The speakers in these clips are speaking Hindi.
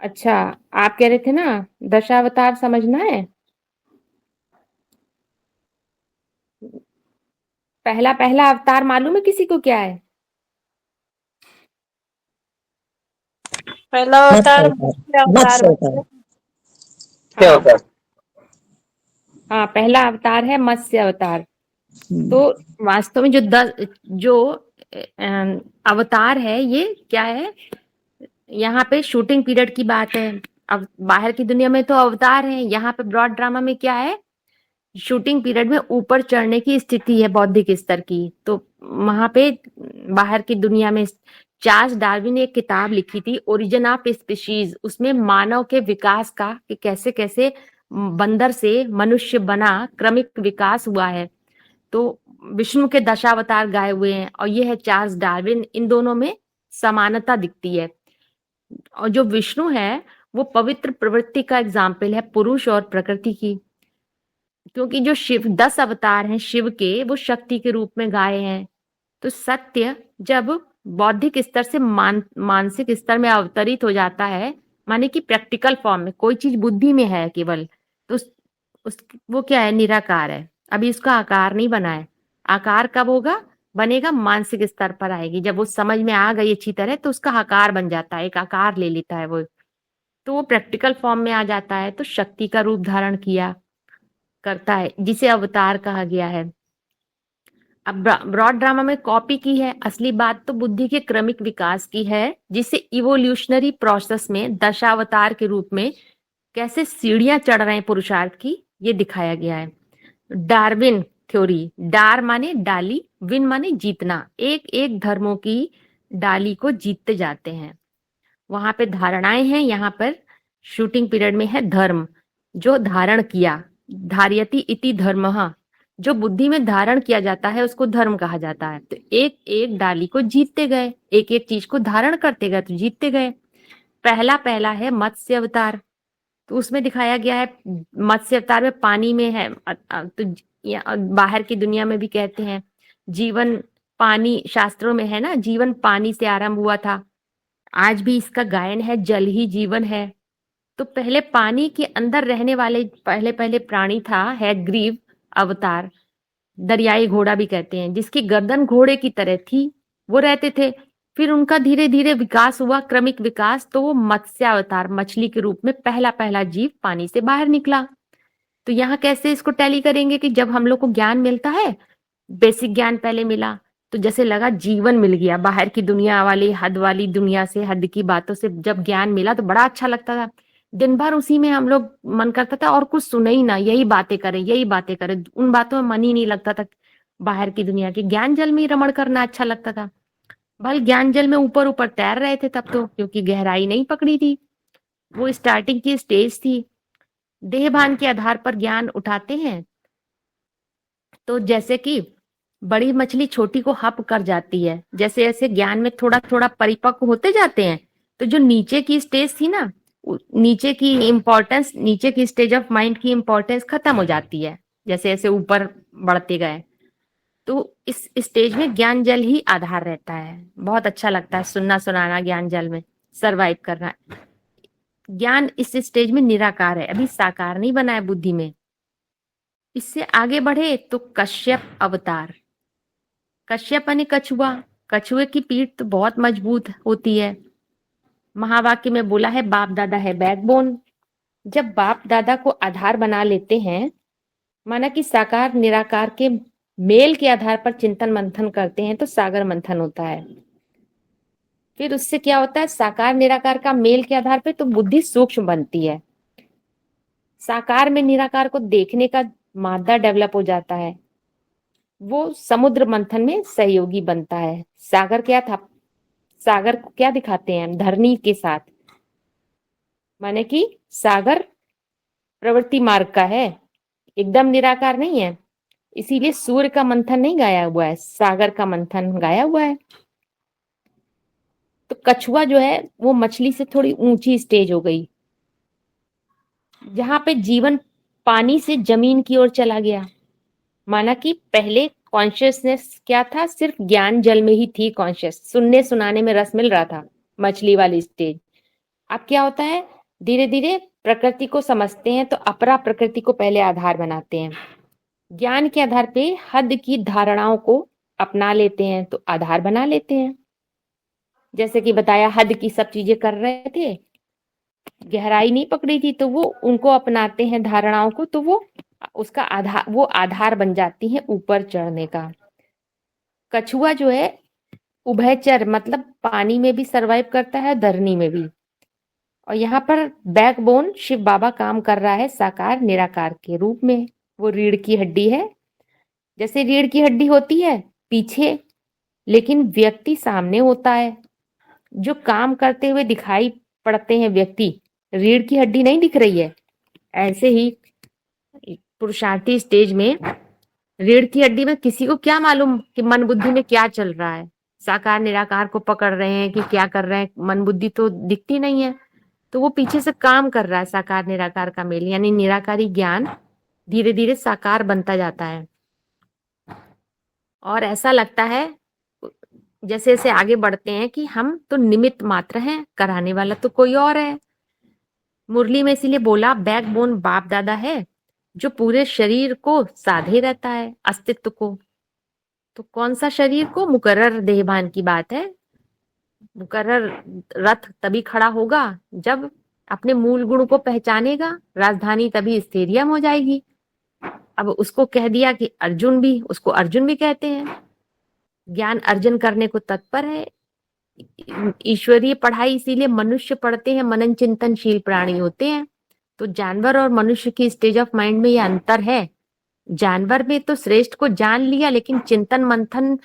अच्छा, आप कह रहे थे ना दशावतार समझना है। पहला पहला अवतार मालूम है किसी को क्या है? पहला मत्स्य अवतार अवतार। मत्स्य अवतार मत्स्य अवतार। मत्स्य हाँ अवतार। हाँ, पहला अवतार है मत्स्य अवतार। हम्म। तो वास्तव में जो अवतार है ये क्या है? यहाँ पे शूटिंग पीरियड की बात है। अब बाहर की दुनिया में तो अवतार है, यहाँ पे ब्रॉड ड्रामा में क्या है? शूटिंग पीरियड में ऊपर चढ़ने की स्थिति है बौद्धिक स्तर की। तो वहां पे बाहर की दुनिया में चार्ल्स डार्विन ने एक किताब लिखी थी ओरिजिन ऑफ स्पीशीज। उसमें मानव के विकास का कि कैसे कैसे बंदर से मनुष्य बना क्रमिक विकास हुआ है। तो विष्णु के दशावतार गाए हुए हैं और ये है चार्ल्स डार्विन। इन दोनों में समानता दिखती है। और जो विष्णु है वो पवित्र प्रवृत्ति का एग्जाम्पल है पुरुष और प्रकृति की। क्योंकि जो शिव 10 अवतार हैं शिव के वो शक्ति के रूप में गाए हैं। तो सत्य जब बौद्धिक स्तर से मानसिक स्तर में अवतरित हो जाता है, माने कि प्रैक्टिकल फॉर्म में कोई चीज बुद्धि में है केवल, तो उस वो क्या है? निराकार है। अभी उसका आकार नहीं बना है। आकार कब होगा? बनेगा मानसिक स्तर पर आएगी। जब वो समझ में आ गई अच्छी तरह तो उसका आकार बन जाता है, एक आकार ले लेता है वो। तो वो प्रैक्टिकल फॉर्म में आ जाता है तो शक्ति का रूप धारण किया करता है, जिसे अवतार कहा गया है। अब ब्रॉड ड्रामा में कॉपी की है, असली बात तो बुद्धि के क्रमिक विकास की है, जिसे इवोल्यूशनरी प्रोसेस में दशावतार के रूप में कैसे सीढ़ियां चढ़ रहे हैं पुरुषार्थ की, ये दिखाया गया है। डार्विन थ्योरी, डार माने डाली, विन माने जीतना। एक एक धर्मों की डाली को जीतते जाते हैं। वहां पे धारणाएं हैं, यहाँ पर शूटिंग पीरियड में है धर्म, जो धारण किया। धार्यति इति धर्मः, जो बुद्धि में धारण किया जाता है उसको धर्म कहा जाता है। तो एक एक डाली को जीतते गए, एक एक चीज को धारण करते गए तो जीतते गए। पहला पहला है मत्स्य अवतार। तो उसमें दिखाया गया है मत्स्य अवतार में पानी में है। तो बाहर की दुनिया में भी कहते हैं जीवन पानी, शास्त्रों में है ना, जीवन पानी से आरंभ हुआ था। आज भी इसका गायन है, जल ही जीवन है। तो पहले पानी के अंदर रहने वाले पहले पहले प्राणी था है ग्रीव अवतार। दरियाई घोड़ा भी कहते हैं, जिसकी गर्दन घोड़े की तरह थी, वो रहते थे। फिर उनका धीरे धीरे विकास हुआ, क्रमिक विकास, तो वो मत्स्य अवतार मछली के रूप में पहला पहला जीव पानी से बाहर निकला। तो यहाँ कैसे इसको टैली करेंगे कि जब हम लोग को ज्ञान मिलता है, बेसिक ज्ञान पहले मिला तो जैसे लगा जीवन मिल गया। बाहर की दुनिया वाली दुनिया से, हद की बातों से जब ज्ञान मिला तो बड़ा अच्छा लगता था। दिन भर उसी में हम लोग मन करता था और कुछ सुने ही ना, यही बातें करें यही बातें करें। उन बातों में मन ही नहीं लगता था। बाहर की दुनिया के ज्ञान जल में ही रमण करना अच्छा लगता था। भले ज्ञान जल में ऊपर ऊपर तैर रहे थे तब तो, क्योंकि गहराई नहीं पकड़ी थी। वो स्टार्टिंग की स्टेज थी। देह भान के आधार पर ज्ञान उठाते हैं। तो जैसे कि बड़ी मछली छोटी को हप कर जाती है, जैसे जैसे ज्ञान में थोड़ा थोड़ा परिपक्व होते जाते हैं, तो जो नीचे की स्टेज थी ना, नीचे की इम्पोर्टेंस, नीचे की स्टेज ऑफ माइंड की इम्पोर्टेंस खत्म हो जाती है जैसे जैसे ऊपर बढ़ते गए। तो इस स्टेज में ज्ञान जल ही आधार रहता है। बहुत अच्छा लगता है सुनना सुनाना, ज्ञान जल में सरवाइव करना। ज्ञान इस स्टेज में निराकार है, अभी साकार नहीं बना है बुद्धि में। इससे आगे बढ़े तो कश्यप अवतार। कश्यप यानी कछुआ। कछुए की पीठ तो बहुत मजबूत होती है। महावाक्य में बोला है बाप दादा है बैकबोन। जब बाप दादा को आधार बना लेते हैं, माना कि साकार निराकार के मेल के आधार पर चिंतन मंथन करते हैं, तो सागर मंथन होता है। फिर उससे क्या होता है? साकार निराकार का मेल के आधार पर तो बुद्धि सूक्ष्म बनती है। साकार में निराकार को देखने का मादा डेवलप हो जाता है। वो समुद्र मंथन में सहयोगी बनता है। सागर क्या था? सागर को क्या दिखाते हैं? धरनी के साथ, माने कि सागर प्रवृत्ति मार्ग का है, एकदम निराकार नहीं है। इसीलिए सूर्य का मंथन नहीं गाया हुआ है, सागर का मंथन गाया हुआ है। तो कछुआ जो है वो मछली से थोड़ी ऊंची स्टेज हो गई, जहां पे जीवन पानी से जमीन की ओर चला गया। माना कि पहले कॉन्शियसनेस क्या था? सिर्फ ज्ञान जल में ही थी कॉन्शियस, सुनने सुनाने में रस मिल रहा था, मछली वाली स्टेज। अब क्या होता है, धीरे धीरे प्रकृति को समझते हैं तो अपरा प्रकृति को पहले आधार बनाते हैं। ज्ञान के आधार पे हद की धारणाओं को अपना लेते हैं तो आधार बना लेते हैं। जैसे कि बताया, हद की सब चीजें कर रहे थे, गहराई नहीं पकड़ी थी, तो वो उनको अपनाते हैं धारणाओं को, तो वो उसका आधार, वो आधार बन जाती है ऊपर चढ़ने का। कछुआ जो है उभयचर, मतलब पानी में भी सरवाइव करता है, धरनी में भी। और यहाँ पर बैकबोन शिव बाबा काम कर रहा है साकार निराकार के रूप में। वो रीढ़ की हड्डी है। जैसे रीढ़ की हड्डी होती है पीछे, लेकिन व्यक्ति सामने होता है। जो काम करते हुए दिखाई पड़ते हैं व्यक्ति, रीढ़ की हड्डी नहीं दिख रही है। ऐसे ही पुरुषार्थी स्टेज में रीढ़ की हड्डी में किसी को क्या मालूम कि मन बुद्धि में क्या चल रहा है। साकार निराकार को पकड़ रहे हैं कि क्या कर रहे हैं, मन बुद्धि तो दिखती नहीं है, तो वो पीछे से काम कर रहा है साकार निराकार का मेल, यानी निराकारी ज्ञान धीरे धीरे साकार बनता जाता है। और ऐसा लगता है जैसे जैसे आगे बढ़ते हैं कि हम तो निमित्त मात्र हैं, कराने वाला तो कोई और है। मुरली में इसीलिए बोला, बैकबोन बाप दादा है जो पूरे शरीर को साधे रहता है, अस्तित्व को। तो कौन सा शरीर को? मुकर्रर देहभान की बात है। मुकर्रर रथ तभी खड़ा होगा जब अपने मूल गुण को पहचानेगा, राजधानी तभी स्टेडियम हो जाएगी। अब उसको कह दिया कि अर्जुन भी, उसको अर्जुन भी कहते हैं, ज्ञान अर्जन करने को तत्पर है। ईश्वरीय पढ़ाई इसीलिए मनुष्य पढ़ते हैं, मनन चिंतनशील प्राणी होते हैं। तो जानवर और मनुष्य की स्टेज ऑफ माइंड में ये अंतर है। जानवर में तो श्रेष्ठ को जान लिया, लेकिन चिंतन मंथन,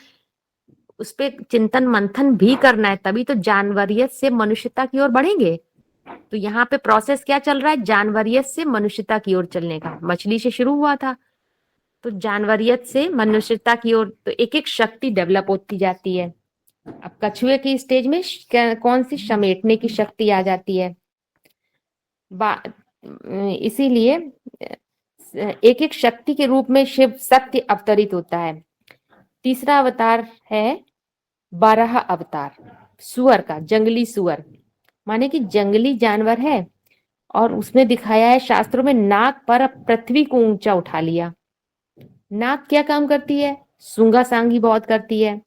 उस पे चिंतन मंथन भी करना है, तभी तो जानवरियत से मनुष्यता की ओर बढ़ेंगे। तो यहाँ पे प्रोसेस क्या चल रहा है? जानवरियत से मनुष्यता की ओर चलने का। मछली से शुरू हुआ था, तो जानवरियत से मनुष्यता की ओर, तो एक एक शक्ति डेवलप होती जाती है। अब कछुए की स्टेज में कौन सी? समेटने की शक्ति आ जाती है। इसीलिए एक एक शक्ति के रूप में शिव सत्य अवतरित होता है। तीसरा अवतार है 12 अवतार सुअर का, जंगली सुअर, माने कि जंगली जानवर है। और उसमें दिखाया है शास्त्रों में, नाक पर पृथ्वी को ऊंचा उठा लिया। नाक क्या काम करती है? सूंगा सांगी बहुत करती है।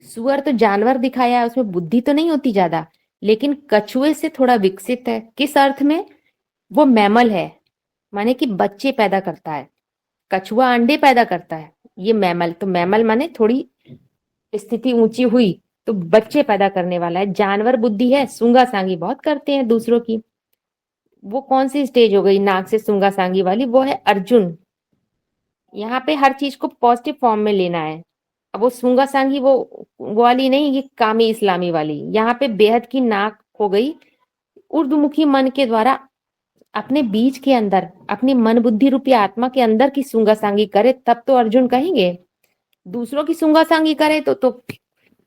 सुअर तो जानवर दिखाया है, उसमें बुद्धि तो नहीं होती ज्यादा, लेकिन कछुए से थोड़ा विकसित है। किस अर्थ में? वो मैमल है, माने कि बच्चे पैदा करता है। कछुआ अंडे पैदा करता है, ये मैमल। तो मैमल माने थोड़ी स्थिति ऊंची हुई तो बच्चे पैदा करने वाला है। जानवर बुद्धि है, सूंगा सांगी बहुत करते हैं दूसरों की। वो कौन सी स्टेज हो गई नाक से सूंगा सांगी वाली? वो है अर्जुन। यहाँ पे हर चीज को पॉजिटिव फॉर्म में लेना है। अब वो सूंगा सांगी वो वाली नहीं, ये कामी इस्लामी वाली। यहाँ पे बेहद की नाक हो गई उर्दमुखी मन के द्वारा अपने बीज के अंदर, अपनी मन बुद्धि रूपी आत्मा के अंदर की सूंगा सांगी करे, तब तो अर्जुन कहेंगे। दूसरों की सूंगा सांगी करे तो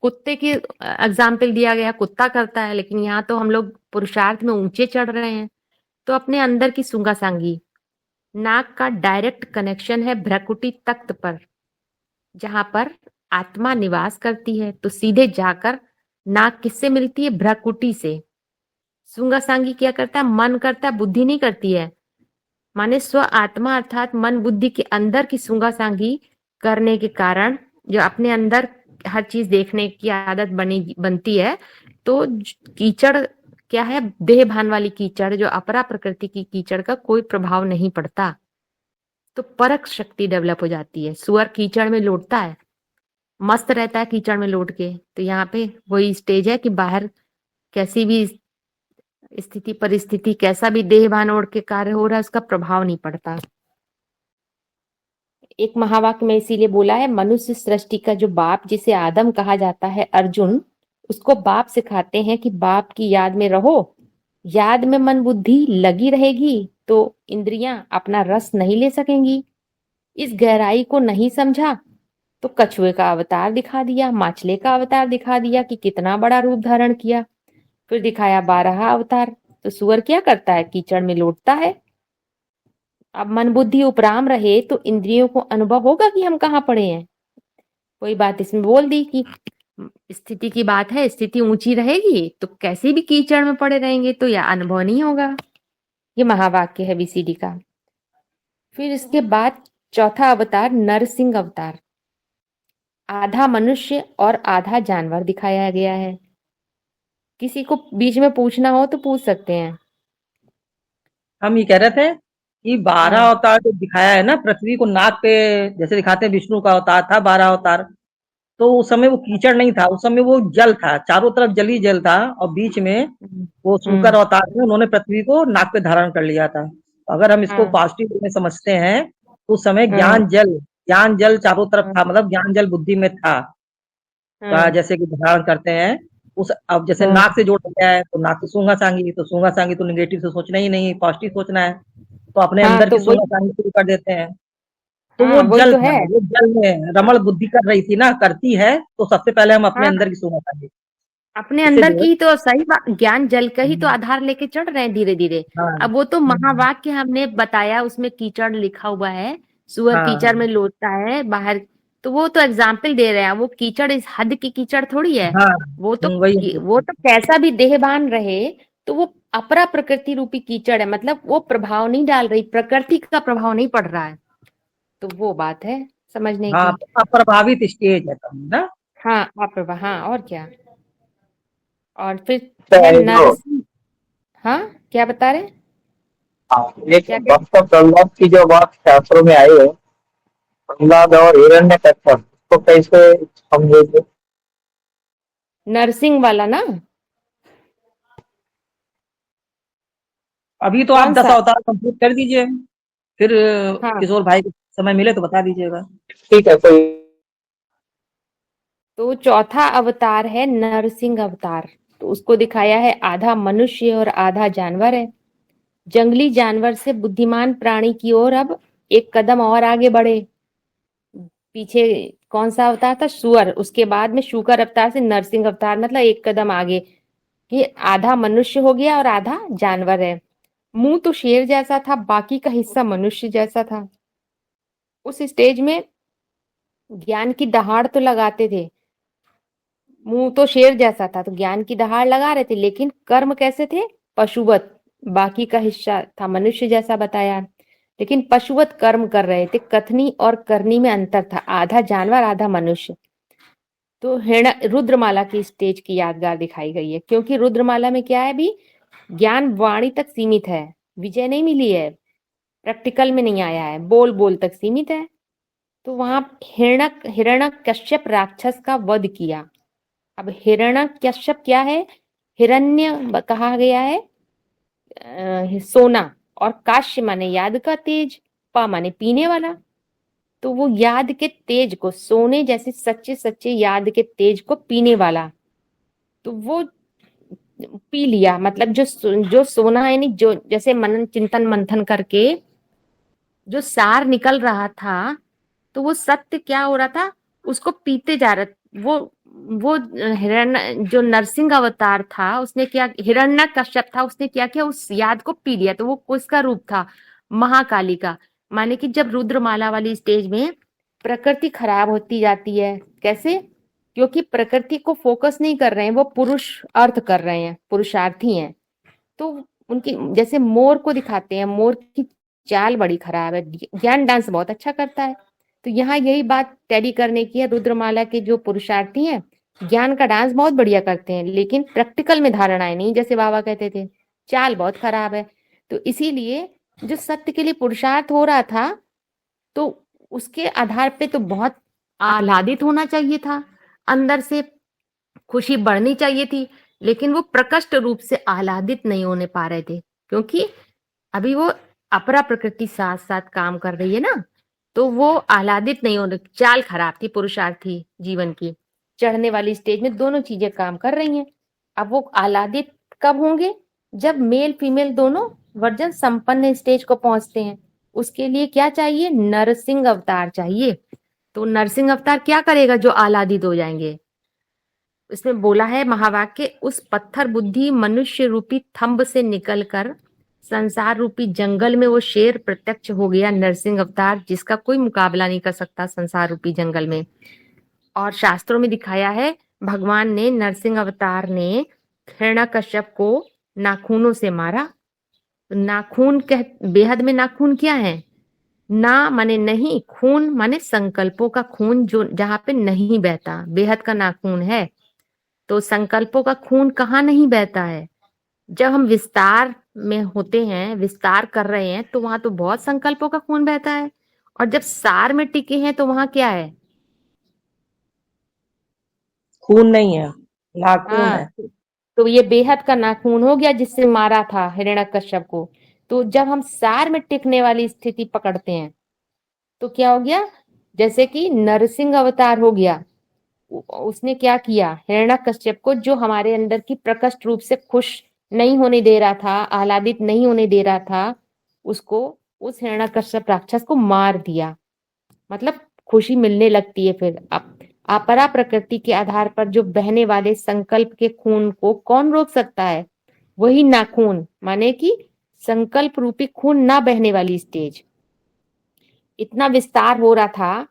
कुत्ते की एग्जाम्पल दिया गया, कुत्ता करता है। लेकिन यहाँ तो हम लोग पुरुषार्थ में ऊंचे चढ़ रहे हैं, तो अपने अंदर की सूंगा सांगी। नाक का डायरेक्ट कनेक्शन है भ्रकुटी तख्त पर, जहां पर आत्मा निवास करती है। तो सीधे जाकर नाक किससे मिलती है? भ्रकुटी से। सूंगा सांगी क्या करता है? मन करता है, बुद्धि नहीं करती है। माने स्व आत्मा अर्थात मन बुद्धि के अंदर की सूंगा सांगी करने के कारण जो अपने अंदर हर चीज देखने की आदत बनती है, तो कीचड़ क्या है? देह भान वाली कीचड़, जो अपरा प्रकृति की कीचड़ का कोई प्रभाव नहीं पड़ता, तो परख शक्ति डेवलप हो जाती है। सुअर कीचड़ में लौटता है, मस्त रहता है कीचड़ में लौट के। तो यहाँ पे वही स्टेज है कि बाहर कैसी भी स्थिति परिस्थिति, कैसा भी देह भान ओढ़ के कार्य हो रहा है, उसका प्रभाव नहीं पड़ता। एक महावाक्य में इसीलिए बोला है, मनुष्य सृष्टि का जो बाप, जिसे आदम कहा जाता है, अर्जुन, उसको बाप सिखाते हैं कि बाप की याद में रहो। याद में मन बुद्धि लगी रहेगी तो इंद्रियां अपना रस नहीं ले सकेंगी। इस गहराई को नहीं समझा तो कछुए का अवतार दिखा दिया, माछले का अवतार दिखा दिया कि कितना बड़ा रूप धारण किया। फिर दिखाया 12 अवतार। तो सुअर क्या करता है? कीचड़ में लौटता है। अब मन बुद्धि उपराम रहे तो इंद्रियों को अनुभव होगा कि हम कहाँ पड़े हैं। कोई बात इसमें बोल दी कि स्थिति की बात है, स्थिति ऊंची रहेगी तो कैसे भी कीचड़ में पड़े रहेंगे, तो यह अनुभव नहीं होगा। ये महावाक्य है बीसीडी का। फिर इसके बाद चौथा अवतार नरसिंह अवतार, आधा मनुष्य और आधा जानवर दिखाया गया है। किसी को बीच में पूछना हो तो पूछ सकते हैं। हम ये कह रहे थे कि 12 हाँ। अवतार जो दिखाया है ना, पृथ्वी को नाक पे जैसे दिखाते हैं, विष्णु का अवतार था 12 अवतार। तो उस समय वो कीचड़ नहीं था, उस समय वो जल था, चारों तरफ जल ही जल था, और बीच में हम्म। वो शूकर हम्म। अवतार थे, उन्होंने पृथ्वी को नाक पे धारण कर लिया था। तो अगर हम इसको हाँ। पॉजिटिव वे में समझते हैं, तो उस समय हाँ। ज्ञान जल चारों तरफ था, हाँ। मतलब ज्ञान जल बुद्धि में था। का हाँ। जैसे कि धारण करते हैं, उस अब जैसे हाँ। नाक से जोड़ा गया है, तो नाक से सूंघा सांगी, तो सूंघा सांगी तो निगेटिव से सोचना ही नहीं, पॉजिटिव सोचना है। तो अपने हाँ, अंदर की तो सूंघा वही। सांगी शुरू कर देते हैं। तो वो हाँ, वही जल तो था, है। वो जल में रमण बुद्धि कर रही थी ना, करती है, तो सबसे पहले हम अपने हाँ, अंदर की सूंघा सांगी अपने इससे अंदर जोड़े। की तो सही बात, ज्ञान जल का ही तो हम्म, आधार लेके चढ़ रहे हैं धीरे धीरे। हाँ, अब वो तो हम्म, महावाक्य हमने बताया, उसमें कीचड़ लिखा हुआ है, सुअर हाँ, कीचड़ में लोटता है बाहर। तो वो तो एग्जाम्पल दे रहे हैं, वो कीचड़ इस हद की कीचड़ थोड़ी है। हाँ, वो तो वही। वो तो कैसा भी देहवान रहे, तो वो अपरा प्रकृति रूपी कीचड़ है, मतलब वो प्रभाव नहीं डाल रही, प्रकृति का प्रभाव नहीं पड़ रहा है। तो वो बात है समझने हाँ, की। अप्रभावित स्टेज है तब ना। हाँ, अप्रभा, हाँ, और क्या। और फिर तो है ये जो नरसिंह। हाँ, क्या बता रहे हैं? हाँ, ये क्या कह भक्त प्रहलाद की जो बात शास्त्रों में आई है, प्रहलाद और हिरण्यकश्यप, उसको कैसे समझेंगे? नरसिंह वाला ना? अभी तो आप कौन 10 सा? अवतार कंप्लीट कर दीजिए, फिर हाँ, किशोर भाई को समय मिले तो बता दीजिएगा। ठीक है, कोई तो चौथा अवतार है नरसिंह अवतार। तो उसको दिखाया है आधा मनुष्य और आधा जानवर है। जंगली जानवर से बुद्धिमान प्राणी की ओर अब एक कदम और आगे बढ़े। पीछे कौन सा अवतार था? सुअर, उसके बाद में शूकर अवतार से नरसिंह अवतार, मतलब एक कदम आगे। ये आधा मनुष्य हो गया और आधा जानवर है। मुंह तो शेर जैसा था, बाकी का हिस्सा मनुष्य जैसा था। उस स्टेज में ज्ञान की दहाड़ तो लगाते थे। मुंह तो शेर जैसा था तो ज्ञान की दहाड़ लगा रहे थे, लेकिन कर्म कैसे थे? पशुवत। बाकी का हिस्सा था मनुष्य जैसा बताया, लेकिन पशुवत कर्म कर रहे थे। कथनी और करनी में अंतर था, आधा जानवर आधा मनुष्य। तो रुद्रमाला की स्टेज की यादगार दिखाई गई है, क्योंकि रुद्रमाला में क्या है, भी ज्ञान वाणी तक सीमित है, विजय नहीं मिली है, प्रैक्टिकल में नहीं आया है, बोल बोल तक सीमित है। तो वहां हिरण्यकश्यप राक्षस का वध किया। अब हिरण्यकश्यप क्या है? हिरण्य कहा गया है सोना, और काश्य माने याद का तेज, पा माने पीने वाला। तो वो याद के तेज को, सोने जैसे सच्चे सच्चे याद के तेज को पीने वाला, तो वो पी लिया। मतलब जो सोना है, नहीं, जो जैसे मनन चिंतन मंथन करके जो सार निकल रहा था, तो वो सत्य क्या हो रहा था, उसको पीते जा रहा। वो हिरण्य जो नरसिंह अवतार था, उसने क्या, हिरण्य कश्यप था, उसने क्या किया, उस याद को पी लिया। तो वो किसका रूप था? महाकाली का। माने कि जब रुद्रमाला वाली स्टेज में प्रकृति खराब होती जाती है, कैसे? क्योंकि प्रकृति को फोकस नहीं कर रहे हैं, वो पुरुष अर्थ कर रहे हैं, पुरुषार्थी हैं। तो उनकी जैसे मोर को दिखाते हैं, मोर की चाल बड़ी खराब है, ज्ञान डांस बहुत अच्छा करता है। तो यहाँ यही बात टैली करने की है, रुद्रमाला के जो पुरुषार्थी हैं ज्ञान का डांस बहुत बढ़िया करते हैं, लेकिन प्रैक्टिकल में धारणाएं नहीं, जैसे बाबा कहते थे, चाल बहुत खराब है। तो इसीलिए जो सत्य के लिए पुरुषार्थ हो रहा था, तो उसके आधार पे तो बहुत आह्लादित होना चाहिए था, अंदर से खुशी बढ़नी चाहिए थी, लेकिन वो प्रकट रूप से आह्लादित नहीं होने पा रहे थे, क्योंकि अभी वो अपरा प्रकृति साथ साथ काम कर रही है ना। तो वो आह्लादित नहीं होने, चाल खराब थी पुरुषार्थी जीवन की। चढ़ने वाली स्टेज में दोनों चीजें काम कर रही हैं। अब वो आह्लादित कब होंगे? जब मेल फीमेल दोनों वर्जन संपन्न स्टेज को पहुंचते हैं। उसके लिए क्या चाहिए? नरसिंह अवतार चाहिए। तो नरसिंह अवतार क्या करेगा जो आह्लादित हो जाएंगे? इसमें बोला है महावाक्य, उस पत्थर बुद्धि मनुष्य रूपी थंब से निकलकर संसार रूपी जंगल में वो शेर प्रत्यक्ष हो गया, नरसिंह अवतार, जिसका कोई मुकाबला नहीं कर सकता संसार रूपी जंगल में। और शास्त्रों में दिखाया है भगवान ने, नरसिंह अवतार ने हिरण्यकश्यप को नाखूनों से मारा। नाखून बेहद में नाखून क्या है? ना माने नहीं, खून माने संकल्पों का खून, जो जहां पे नहीं बहता, बेहद का नाखून है। तो संकल्पों का खून कहाँ नहीं बहता है? जब हम विस्तार में होते हैं, विस्तार कर रहे हैं, तो वहां तो बहुत संकल्पों का खून बहता है। और जब सार में टिके हैं तो वहां क्या है? खून नहीं है, नाखून हाँ, है। तो ये बेहद का नाखून हो गया जिससे मारा था हिरण्यकश्यप को। तो जब हम सार में टिकने वाली स्थिति पकड़ते हैं तो क्या हो गया? जैसे कि नरसिंह अवतार हो गया, उसने क्या किया? हिरण्यकश्यप को, जो हमारे अंदर की प्रकट रूप से खुश नहीं होने दे रहा था, आह्लादित नहीं होने दे रहा था, उसको, उस हिरण्यकश्यप राक्षस को मार दिया। मतलब खुशी मिलने लगती है फिर। अब अपरा प्रकृति के आधार पर जो बहने वाले संकल्प के खून को कौन रोक सकता है? वही नाखून, माने कि संकल्प रूपी खून ना बहने वाली स्टेज। इतना विस्तार हो रहा था,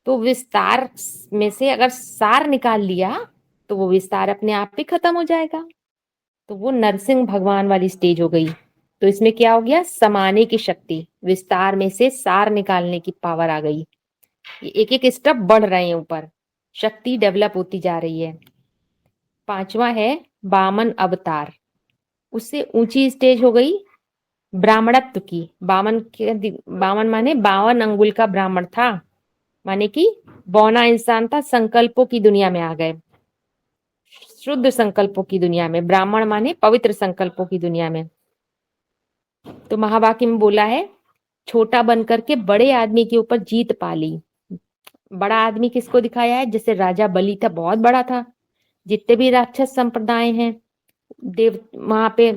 तो विस्तार में से अगर सार निकाल लिया तो वो विस्तार अपने आप ही खत्म हो जाएगा। तो वो नरसिंह भगवान वाली स्टेज हो गई। तो इसमें क्या हो गया? समाने की शक्ति, विस्तार में से सार निकालने की पावर आ गई। ये एक एक स्टेप बढ़ रहे हैं ऊपर, शक्ति डेवलप होती जा रही है। पांचवा है वामन अवतार। उससे ऊंची स्टेज हो गई ब्राह्मणत्व की। बामन माने 52 अंगुल का ब्राह्मण था, माने कि बौना इंसान था, संकल्पों की दुनिया में आ गए, शुद्ध संकल्पों की दुनिया में। ब्राह्मण माने पवित्र संकल्पों की दुनिया में। तो महावाक्य में बोला है, छोटा बनकर के बड़े आदमी के ऊपर जीत पा ली। बड़ा आदमी किसको दिखाया है? जैसे राजा बलि था, बहुत बड़ा था। जितने भी राक्षस संप्रदाय हैं, देव, वहां पे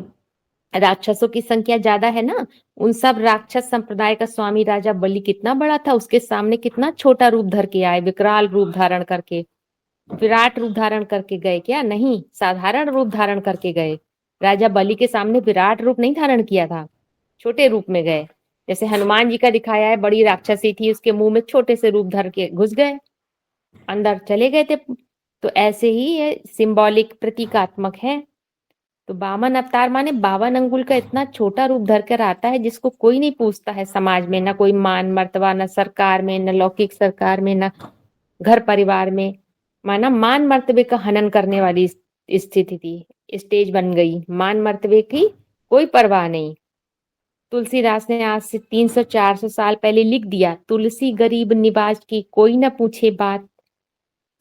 राक्षसों की संख्या ज्यादा है ना, उन सब राक्षस संप्रदाय का स्वामी राजा बलि कितना बड़ा था, उसके सामने कितना छोटा रूप धर के आए, विकराल रूप धारण करके। विराट रूप धारण करके गए क्या? नहीं, साधारण रूप धारण करके गए। राजा बलि के सामने विराट रूप नहीं धारण किया था, छोटे रूप में गए। जैसे हनुमान जी का दिखाया है, बड़ी राक्षसी थी, उसके मुंह में छोटे से रूप धर के घुस गए, अंदर चले गए थे। तो ऐसे ही ये सिंबॉलिक, प्रतीकात्मक है। तो वामन अवतार माने 52 अंगुल का इतना छोटा रूप धर कर आता है जिसको कोई नहीं पूछता है समाज में, ना कोई मान मर्तबा, न सरकार में, न लौकिक सरकार में, न घर परिवार में। माना मान मर्तबे का हनन करने वाली स्थिति थी, स्टेज बन गई। मान मर्तबे की कोई परवाह नहीं। तुलसीदास ने आज से 300-400 साल पहले लिख दिया, तुलसी गरीब निवाज की कोई ना पूछे बात।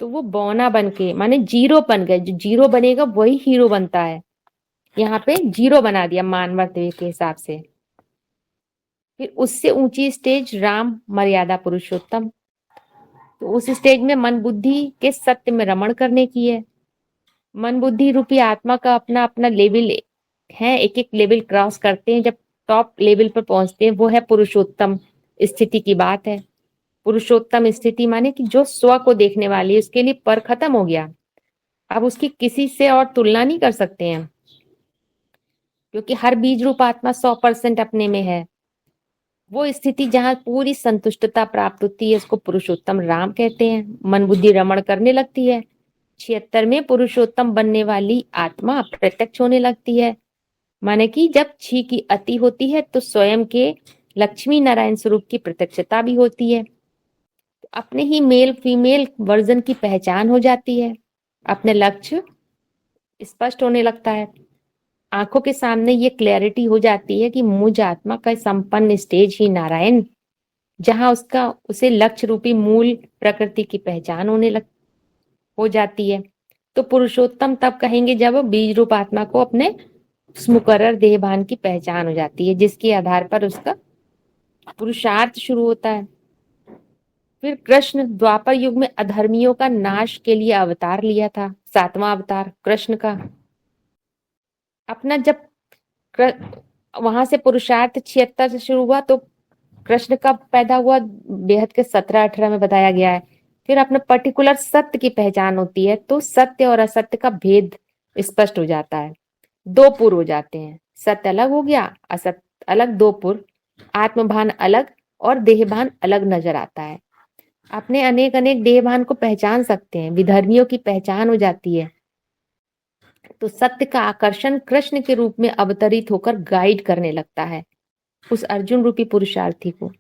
तो वो बौना बन के, माने जीरो बन गए। जो जीरो बनेगा वही हीरो बनता है। यहाँ पे जीरो बना दिया मान मर्तबे के हिसाब से। फिर उससे ऊंची स्टेज राम मर्यादा पुरुषोत्तम। तो उस स्टेज में मन बुद्धि के सत्य में रमण करने की है। मन बुद्धि रूपी आत्मा का अपना अपना लेवल है, एक एक लेवल क्रॉस करते हैं, जब टॉप लेवल पर पहुंचते हैं, वो है पुरुषोत्तम स्थिति की बात है। पुरुषोत्तम स्थिति माने कि जो स्व को देखने वाली है, उसके लिए पर खत्म हो गया। अब उसकी किसी से और तुलना नहीं कर सकते हैं, क्योंकि हर बीज रूप आत्मा 100% अपने में है। वो स्थिति जहां पूरी संतुष्टता प्राप्त होती है, उसको पुरुषोत्तम राम कहते हैं। मन बुद्धि रमण करने लगती है। 76 में पुरुषोत्तम बनने वाली आत्मा प्रत्यक्ष होने लगती है। माने कि जब छी की अति होती है तो स्वयं के लक्ष्मी नारायण स्वरूप की प्रत्यक्षता भी होती है। अपने ही मेल फीमेल वर्जन की पहचान हो जाती है, अपने लक्ष्य स्पष्ट होने लगता है। आंखों के सामने ये क्लैरिटी हो जाती है कि मुझ आत्मा का संपन्न स्टेज ही नारायण, जहां उसका उसे लक्ष्य रूपी मूल प्रकृति की पहचान हो जाती है। तो पुरुषोत्तम तब कहेंगे जब बीज रूप आत्मा को अपने मुकर्रर देहभान की पहचान हो जाती है, जिसके आधार पर उसका पुरुषार्थ शुरू होता है। फिर कृष्ण द्वापर युग में अधर्मियों का नाश के लिए अवतार लिया था, 7वां अवतार कृष्ण का। अपना जब वहां से पुरुषार्थ 76 से शुरू हुआ, तो कृष्ण का पैदा हुआ बेहद के 17-18 में बताया गया है। फिर अपने पर्टिकुलर सत्य की पहचान होती है, तो सत्य और असत्य का भेद स्पष्ट हो जाता है। दो पुर हो जाते हैं, सत्य अलग हो गया, असत्य अलग, दो पुर, आत्मभान अलग और देहभान अलग नजर आता है। अपने अनेक अनेक देहभान को पहचान सकते हैं, विधर्मियों की पहचान हो जाती है। तो सत्य का आकर्षण कृष्ण के रूप में अवतरित होकर गाइड करने लगता है उस अर्जुन रूपी पुरुषार्थी को।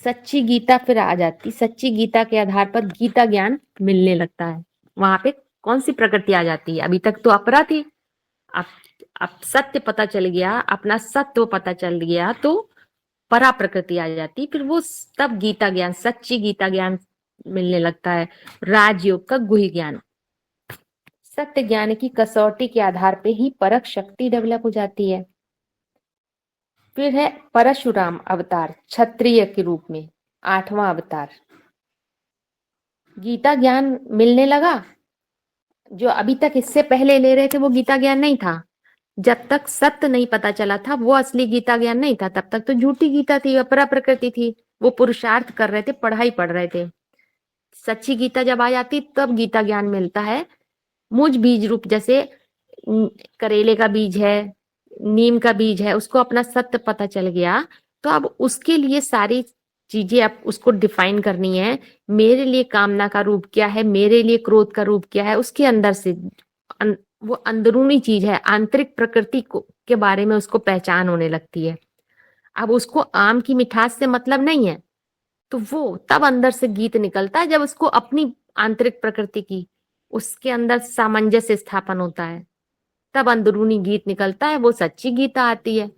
सच्ची गीता फिर आ जाती, सच्ची गीता के आधार पर गीता ज्ञान मिलने लगता है। वहां पे कौन सी प्रकृति आ जाती है? अभी तक तो अपरा थी, अब सत्य पता चल गया, अपना सत्व पता चल गया, तो परा प्रकृति आ जाती। फिर वो तब गीता ज्ञान, सच्ची गीता ज्ञान मिलने लगता है, राजयोग का गुह्य ज्ञान। सत्य ज्ञान की कसौटी के आधार पे ही परख शक्ति डेवलप हो जाती है। फिर है परशुराम अवतार, क्षत्रिय के रूप में 8वां अवतार। गीता ज्ञान मिलने लगा, जो अभी तक इससे पहले ले रहे थे वो गीता ज्ञान नहीं था। जब तक सत्य नहीं पता चला था वो असली गीता ज्ञान नहीं था, तब तक तो झूठी गीता थी, अपरा प्रकृति थी। वो पुरुषार्थ कर रहे थे, पढ़ाई पढ़ रहे थे। सच्ची गीता जब आ जाती तब गीता ज्ञान मिलता है। मुझ बीज रूप, जैसे करेले का बीज है, नीम का बीज है, उसको अपना सत्य पता चल गया, तो अब उसके लिए सारी चीजें अब उसको डिफाइन करनी है। मेरे लिए कामना का रूप क्या है, मेरे लिए क्रोध का रूप क्या है, उसके अंदर से वो अंदरूनी चीज है, आंतरिक प्रकृति को के बारे में उसको पहचान होने लगती है। अब उसको आम की मिठास से मतलब नहीं है, तो वो तब अंदर से गीत निकलता है जब उसको अपनी आंतरिक प्रकृति की, उसके अंदर सामंजस्य स्थापन होता है, तब अंदरूनी गीत निकलता है, वो सच्ची गीता आती है।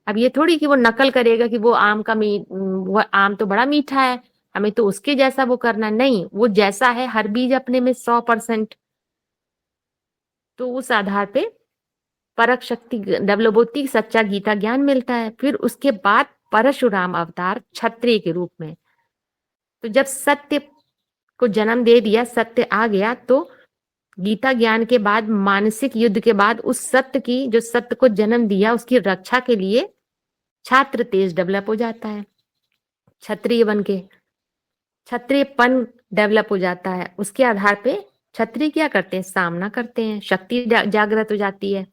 अब ये थोड़ी कि वो नकल करेगा कि वो वो आम तो बड़ा मीठा है, हमें तो उसके जैसा वो करना, नहीं, वो जैसा है हर बीज अपने में 100%। तो उस आधार पे परख शक्ति डेवलप होती, सच्चा गीता ज्ञान मिलता है। फिर उसके बाद परशुराम अवतार क्षत्रिय के रूप में। तो जब सत्य को जन्म दे दिया, सत्य आ गया, तो गीता ज्ञान के बाद, मानसिक युद्ध के बाद, उस सत्य की, जो सत्य को जन्म दिया, उसकी रक्षा के लिए छात्र तेज डेवलप हो जाता है। क्षत्रिय बन के क्षत्रियपन डेवलप हो जाता है। उसके आधार पे क्षत्रिय क्या करते हैं? सामना करते हैं, शक्ति जागृत हो जाती है।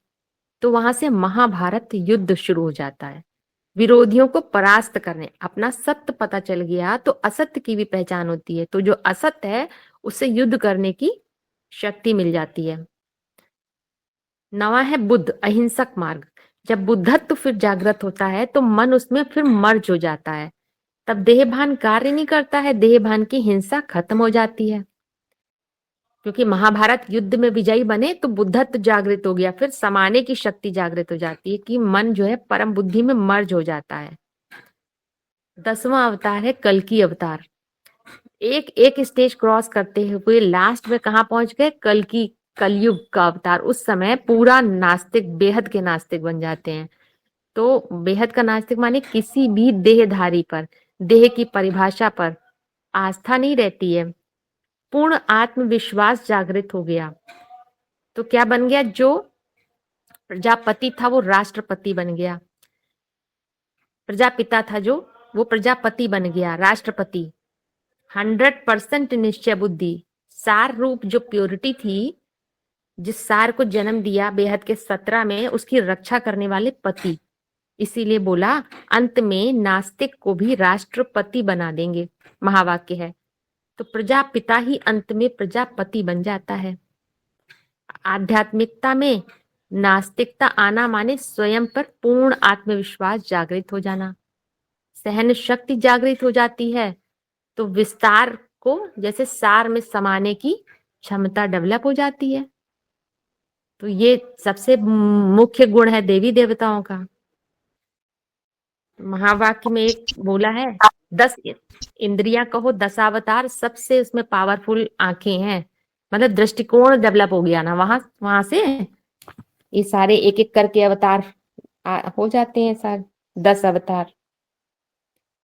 तो वहां से महाभारत युद्ध शुरू हो जाता है। विरोधियों को परास्त करने, अपना सत्य पता चल गया तो असत्य की भी पहचान होती है, तो जो असत्य है उससे युद्ध करने की शक्ति मिल जाती है। 9वां है बुद्ध, अहिंसक मार्ग। जब बुद्धत्व फिर जागृत होता है तो मन उसमें फिर मर्ज हो जाता है, तब देहभान कार्य नहीं करता है, देहभान की हिंसा खत्म हो जाती है। क्योंकि महाभारत युद्ध में विजयी बने तो बुद्धत्व जागृत हो गया, फिर समाने की शक्ति जागृत हो जाती है कि मन जो है परम बुद्धि में मर्ज हो जाता है। 10वां अवतार है कल्कि अवतार। एक एक स्टेज क्रॉस करते हुए लास्ट में कहाँ पहुंच गए? कल्कि, कलयुग का अवतार। उस समय पूरा नास्तिक, बेहद के नास्तिक बन जाते हैं। तो बेहद का नास्तिक माने किसी भी देहधारी पर, देह की परिभाषा पर आस्था नहीं रहती है, पूर्ण आत्मविश्वास जागृत हो गया। तो क्या बन गया? जो प्रजापति था वो राष्ट्रपति बन गया, प्रजापिता था जो, वो प्रजापति बन गया, राष्ट्रपति। 100% निश्चय बुद्धि, सार रूप जो प्योरिटी थी, जिस सार को जन्म दिया बेहद के 17 में, उसकी रक्षा करने वाले पति। इसीलिए बोला अंत में नास्तिक को भी राष्ट्रपति बना देंगे, महावाक्य है। तो प्रजापिता ही अंत में प्रजापति बन जाता है। आध्यात्मिकता में नास्तिकता आना माने स्वयं पर पूर्ण आत्मविश्वास जागृत हो जाना, सहन शक्ति जागृत हो जाती है, तो विस्तार को जैसे सार में समाने की क्षमता डेवलप हो जाती है। तो ये सबसे मुख्य गुण है देवी देवताओं का। महावाक्य में एक बोला है 10 इंद्रियां कहो, 10 अवतार, सबसे उसमें पावरफुल आंखें हैं, मतलब दृष्टिकोण डेवलप हो गया ना, वहां से ये सारे एक एक करके अवतार हो जाते हैं, सारे 10 अवतार।